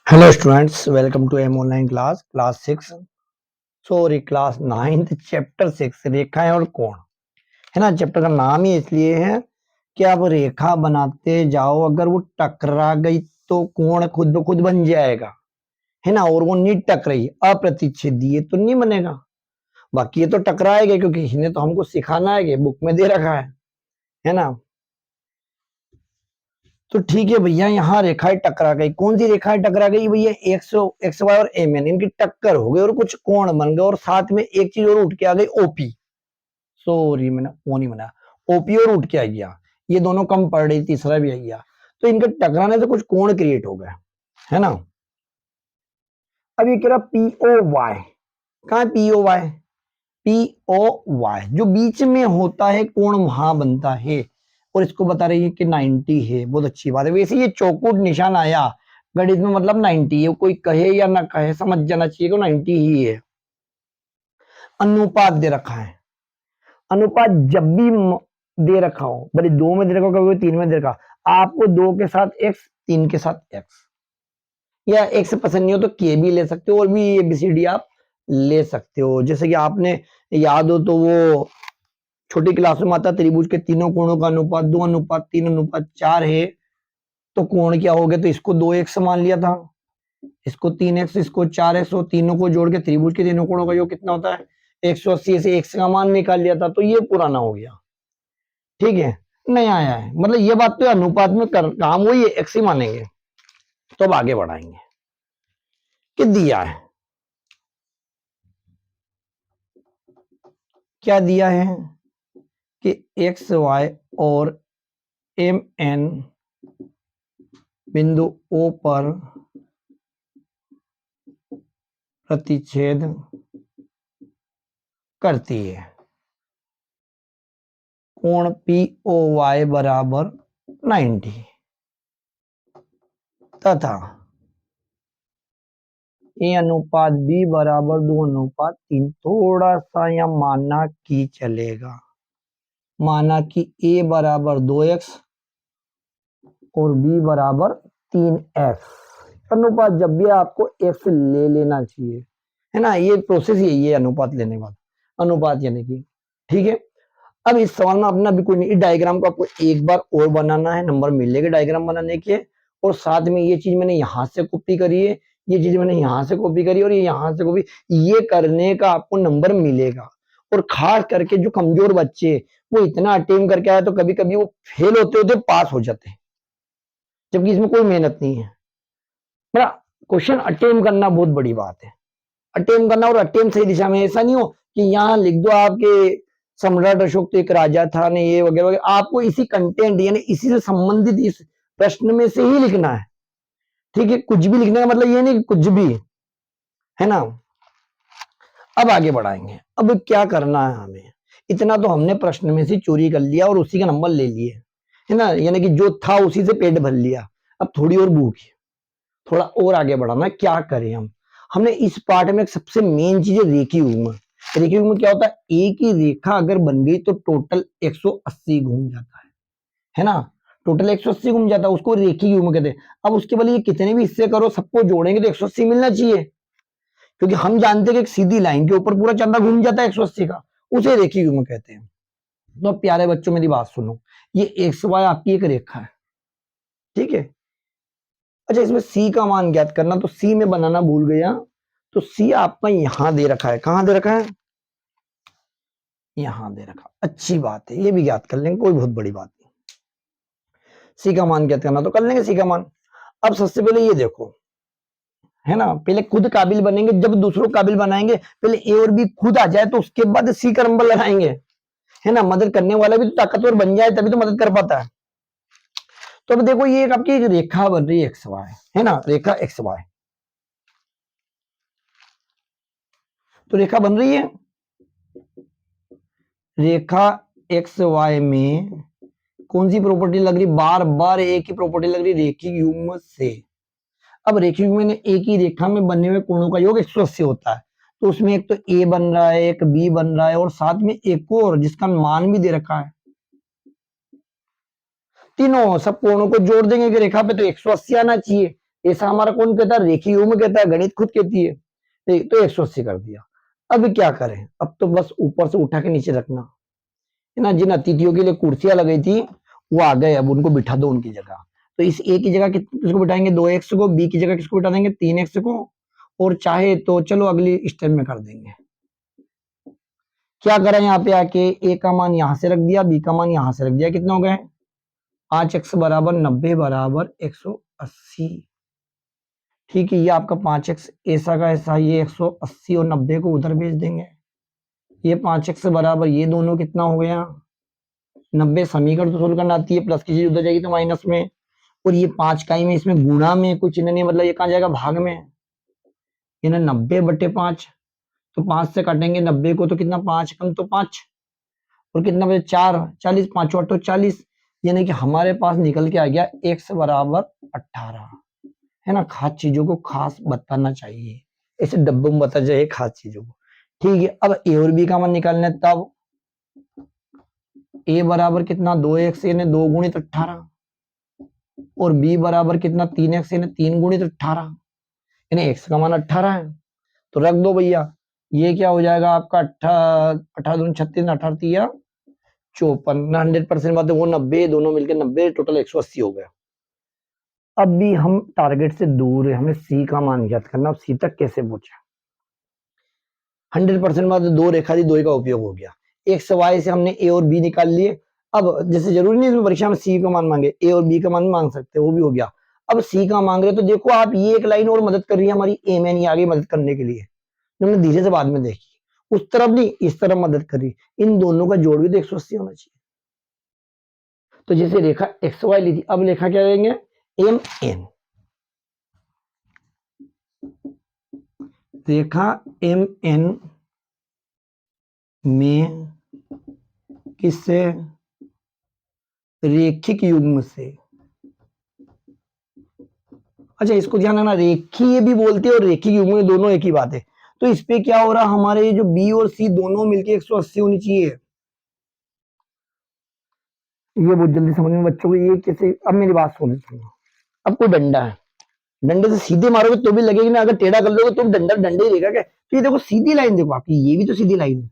Hello students, welcome to M online class 6 sorry class 9 chapter 6 रेखाएं और कोण। है ना। चैप्टर का नाम ही इसलिए है कि आप रेखा बनाते जाओ, अगर वो टकरा गई तो कोण खुद ब खुद बन जाएगा। है ना। और वो नहीं टकराई अप्रतिच्छेदीय तो नहीं बनेगा। बाकी ये तो टकराएगा क्योंकि इसने तो हमको सिखाना है कि बुक में दे रखा है ना। तो ठीक है भैया, यहाँ रेखाएं टकरा गई। कौन सी रेखाएं टकरा गई भैया? एक्स वाई और एम एन, इनकी टक्कर हो गई और कुछ कोण बन गए और साथ में एक चीज और उठ के आ गई, ओपी। सॉरी, मैंने ओ नहीं बनाया, ओपी और उठ के आ गया। ये दोनों कम पड़ रही, तीसरा भी आ गया। तो इनके टकराने से कुछ कोण क्रिएट हो गए। है ना। अब ये कह रहा पीओ वाई। कहा है पीओ वाई? पीओ वाई जो बीच में होता है कोण वहां बनता है। और इसको बता रही है कि 90 है। बहुत अच्छी बात है। वैसे ये चौकुट निशान आया गणित में, मतलब 90 है। कोई कहे या ना कहे, समझ जाना चाहिए कि 90 ही है। अनुपात दे रखा है। अनुपात जब भी दे रखा हो, भले 2 में दे रखा हो, कभी 3 में दे रखा, आपको 2 के साथ एक्स, 3 के साथ एक्स, या एक्स पसंद नहीं हो तो के भी ले सकते हो, और भी एबीसीडी आप ले सकते हो। जैसे कि आपने याद हो तो वो छोटी क्लास में आता त्रिभुज के तीनों कोणों का अनुपात 2:3:4 है। तो कोण क्या हो गया? तो इसको 2x मान लिया था, इसको 3x, इसको 4x, और तीनों को जोड़ के त्रिभुज के तीनों कोणों का योग कितना होता है? 180 से x का मान निकाल लिया था। तो ये पुराना हो गया। ठीक है, नया आया है। मतलब ये बात तो अनुपात में काम वही है, x ही मानेंगे। तो अब आगे बढ़ाएंगे कि दिया है, क्या दिया है कि एक्स वाई और एम एन बिंदु ओ पर प्रतिच्छेद करती है। कोण पी ओ वाई बराबर 90 तथा ए अनुपात बी बराबर 2:3। थोड़ा सा यह मानना कि चलेगा। माना कि ए बराबर 2x और बी बराबर 3x। अनुपात जब भी आपको x ले लेना चाहिए। है ना। ये प्रोसेस यही है अनुपात लेने का। अनुपात यानी कि ठीक है। अब इस सवाल में अपना भी कोई नहीं, इस डायग्राम को आपको एक बार और बनाना है, नंबर मिलेगा डायग्राम बनाने के। और साथ में ये चीज मैंने यहां से कॉपी करी है, ये चीज मैंने यहां से कॉपी करी, और ये यहां से कॉपी। ये करने का आपको नंबर मिलेगा। और खास करके जो कमजोर बच्चे, वो इतना अटेम्प्ट करके आए तो कभी कभी वो फेल होते होते पास हो जाते हैं, जबकि इसमें कोई मेहनत नहीं है। बड़ा क्वेश्चन अटेम्प्ट करना बहुत बड़ी बात है। अटेम्प्ट करना, और अटेम्प्ट सही दिशा में। ऐसा नहीं हो कि यहाँ लिख दो आपके सम्राट अशोक तो एक राजा था ने, ये वगैरह वगैरह। आपको इसी कंटेंट यानी इसी से संबंधित इस प्रश्न में से ही लिखना है। ठीक है, कुछ भी लिखने का मतलब ये नहीं कि कुछ भी। है ना। अब आगे बढ़ाएंगे। अब क्या करना है हमें? इतना तो हमने प्रश्न में से चोरी कर लिया और उसी का नंबर ले लिए। है ना। यानी कि जो था उसी से पेट भर लिया। अब थोड़ी और भूख है, थोड़ा और आगे बढ़ाना है। क्या करें हम? हमने इस पार्ट में सबसे मेन चीज है रेखी युग्म। रेखी युग्म क्या होता है? एक ही रेखा अगर बन गई तो टोटल 180 घूम जाता है ना। टोटल 180 घूम जाता है, उसको रेखी युग्म कहते हैं। अब उसके बाद ये कितने भी हिस्से करो, सबको जोड़ेंगे तो 180 मिलना चाहिए। क्योंकि हम जानते हैं कि एक सीधी लाइन के ऊपर पूरा चंदा घूम जाता है 180 का, उसे रेखी युग्म कहते हैं। तो प्यारे बच्चों मेरी बात सुनो, ये एक्स वाई आपकी एक रेखा है। ठीक है। अच्छा, इसमें सी का मान ज्ञात करना, तो सी में बनाना भूल गया। तो सी आपका यहां दे रखा है। कहां दे रखा है? यहां दे रखा। अच्छी बात है, ये भी ज्ञात कर लेंगे, कोई बहुत बड़ी बात नहीं। सी का मान ज्ञात करना तो कर लेंगे सी का मान। अब सबसे पहले ये देखो, है ना, पहले खुद काबिल बनेंगे, जब दूसरों को काबिल बनाएंगे। पहले ए और बी खुद आ जाए तो उसके बाद सी का नंबर लगाएंगे। है ना। मदद करने वाला भी तो ताकतवर बन जाए तभी तो मदद कर पाता है। तो अब देखो, ये एक आपकी एक रेखा बन रही है एक्स वाई। है ना, रेखा एक्स वाई। तो रेखा बन रही है। रेखा एक्स वाई में कौन सी प्रॉपर्टी लग रही? बार बार एक ही प्रॉपर्टी लग रही, रेखिक युग्म से। अब रेखिक युग्म में एक ही रेखा में बने हुए कोणों का योग 180 होता है। तो उसमें एक तो ए बन रहा है, एक बी बन रहा है, और साथ में एक और जिसका मान भी दे रखा है। तीनों सब कोणों को जोड़ देंगे कि रेखा पे, तो 180 आना चाहिए। ऐसा हमारा कौन कहता है, रेखीय युग्म कहता है, गणित खुद कहती है। तो 180 कर दिया। अब क्या करें, अब तो बस ऊपर से उठा के नीचे रखना है ना। जिन अतिथियों के लिए कुर्सियां लगाई थी वो आ गए, अब उनको बिठा दो उनकी जगह। तो इस ए की जगह किसको बिठाएंगे, 2x को, बी की जगह किसको बिठा देंगे, 3x को, और चाहे तो चलो अगली स्टेप में कर देंगे। क्या करें, यहाँ पे आके ए का मान यहां से रख दिया, बी का मान यहां से रख दिया, कितना हो गए 5x बराबर 90 बराबर 180। ठीक है, ये आपका 5x ऐसा का ऐसा, ये 180 और 90 को उधर भेज देंगे। ये 5x बराबर ये दोनों कितना हो गया 90। समीकरण तो सोल्व करना आती है, प्लस की चीज उधर जाएगी तो माइनस में, और ये 5 का ही में इसमें गुणा में कुछ नहीं, मतलब ये कहाँ जाएगा भाग में, ये ना 90/5। तो 5 से काटेंगे 90 को तो कितना, 5 कम तो 5, और कितना बचे 4, 40, 5 8 तो 40, यानी कि हमारे पास निकल के आ गया x बराबर 18, है ना। खास चीजों को खास बताना चाहिए, ऐसे डब्बों में बता जाए खास चीजों को। ठीक है, अब ए और बी का मान निकालना है, तब ए बराबर कितना 2x यानी 2 गुणित 18, और बी बराबर कितना 3x यानी 3 गुणित 18, यानी x का मान 18 है। तो रख दो भैया, ये क्या हो जाएगा आपका 18 दूनी 36, 18 तिया 54, 100% बात है वो 90, दोनों मिलकर 90, टोटल 180 हो गया। अब भी हम टारगेट से दूर है, हमें सी का मान ज्ञात करना। अब सी तक कैसे पहुंचे, 100% बात है, दो रेखा थी, दो का उपयोग हो गया। एक्स वाई से हमने ए और बी निकाल लिए। अब जैसे जरूरी नहीं इसमें परीक्षा में सी का मान मांगे, ए और बी का मान मांग सकते हैं, वो भी हो गया। अब सी का मांग रहे तो देखो आप, ये एक लाइन और मदद कर रही है हमारी, ए मैन, ये आगे मदद करने के लिए, हमने धीरे से बाद में देखी, उस तरफ नहीं इस तरफ मदद करी। इन दोनों का जोड़ भी तो 180 होना चाहिए। तो जैसे रेखा एक्स वाई ली थी, अब रेखा क्या लेंगे, एम एन, रेखा एम एन में किससे, रेखिक युग्म से। अच्छा इसको ध्यान रखना, रेखीय भी बोलते हैं और रेखिक युग्म में दोनों एक ही बात है। तो इस पे क्या हो रहा, हमारे जो बी और सी दोनों मिलके 180 होनी चाहिए। ये बहुत जल्दी समझ में बच्चों को, ये कैसे, अब मेरी बात सुन, अब कोई डंडा है, डंडे से सीधे मारोगे तो भी लगेगी ना, अगर टेढ़ा कर लोगे तो डंडा डंडे ही रहेगा क्या। तो ये देखो सीधी लाइन, देखो आपकी ये भी तो सीधी लाइन है,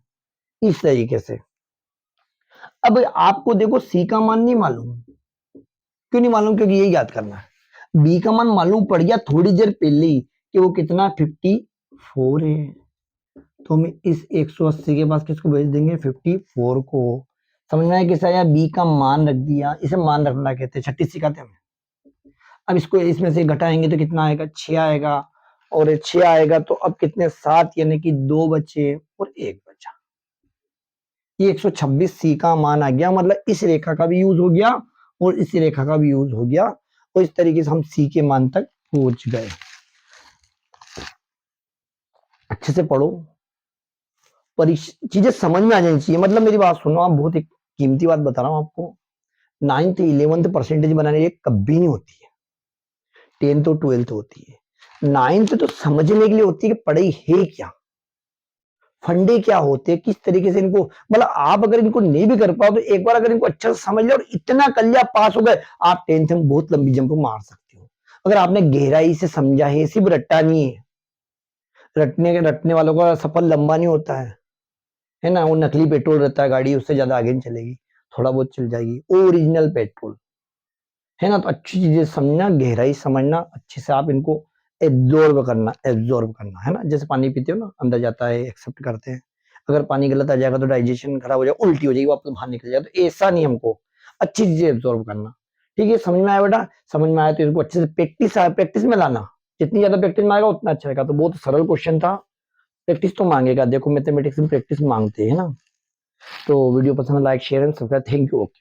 इस तरीके से। अब आपको देखो सी का मान नहीं मालूम, क्यों नहीं मालूम, क्योंकि यही याद करना है। बी का मान मालूम पड़ गया थोड़ी देर पहले ही कि वो कितना 54 है, तो हम इस 180 के पास किसको भेज देंगे, 54 को। समझ में आया कैसा आया, बी का मान रख दिया, इसे मान रखना कहते हैं, 36 सिखाते हैं। अब इसको इसमें से घटाएंगे तो कितना आएगा, 6 आएगा, और 6 आएगा तो अब कितने 7, यानी कि 2 बचे और 1 बचा। ये 126 सी का मान आ गया, मतलब इस रेखा का भी यूज हो गया और इस रेखा का भी यूज हो गया, और इस तरीके से हम सी के मान तक पहुंच गए। अच्छे से पढ़ो, चीजें समझ में आ जानी चाहिए। मतलब मेरी बात सुनो, आप बहुत एक कीमती बात बता रहा हूं आपको, 9th 11th परसेंटेज बनाने के कभी नहीं होती है, 10th और 12th होती है। 9th तो समझने के लिए होती है कि पढ़ाई है क्या, फंडे क्या होते हैं, किस तरीके से इनको, मतलब आप अगर इनको नहीं भी कर पाओ तो एक बार अगर इनको अच्छा से समझ लिया और इतना कर लिया, पास हो गए, आप 10th में बहुत लंबी जंप मार सकते हो। अगर आपने गहराई से समझा है, सिर्फ रट्टा नहीं है, रटने वालों का सफर लंबा नहीं होता है ना। वो नकली पेट्रोल रहता है गाड़ी, उससे ज्यादा आगे नहीं चलेगी, थोड़ा बहुत चल जाएगी, ओरिजिनल पेट्रोल, है ना। तो अच्छी चीजें समझना, गहराई समझना, अच्छे से आप इनको एब्जॉर्ब करना, है ना। जैसे पानी पीते हो ना, अंदर जाता है, एक्सेप्ट करते हैं। अगर पानी गलत आ जाएगा तो डाइजेशन खराब हो जाएगा, उल्टी हो जाएगी, वापस बाहर निकल जाएगा। तो ऐसा नहीं, हमको अच्छी चीजें एब्जॉर्ब करना। ठीक है, समझ में आया बेटा, समझ में आया तो इसको अच्छे से प्रैक्टिस में लाना, जितनी ज्यादा प्रैक्टिस में आएगा उतना अच्छा रहेगा। तो बहुत सरल क्वेश्चन था, प्रैक्टिस तो मांगेगा, देखो मैथमेटिक्स में प्रैक्टिस मांगते हैं ना। तो वीडियो पसंद, like share and subscribe, thank you, okay.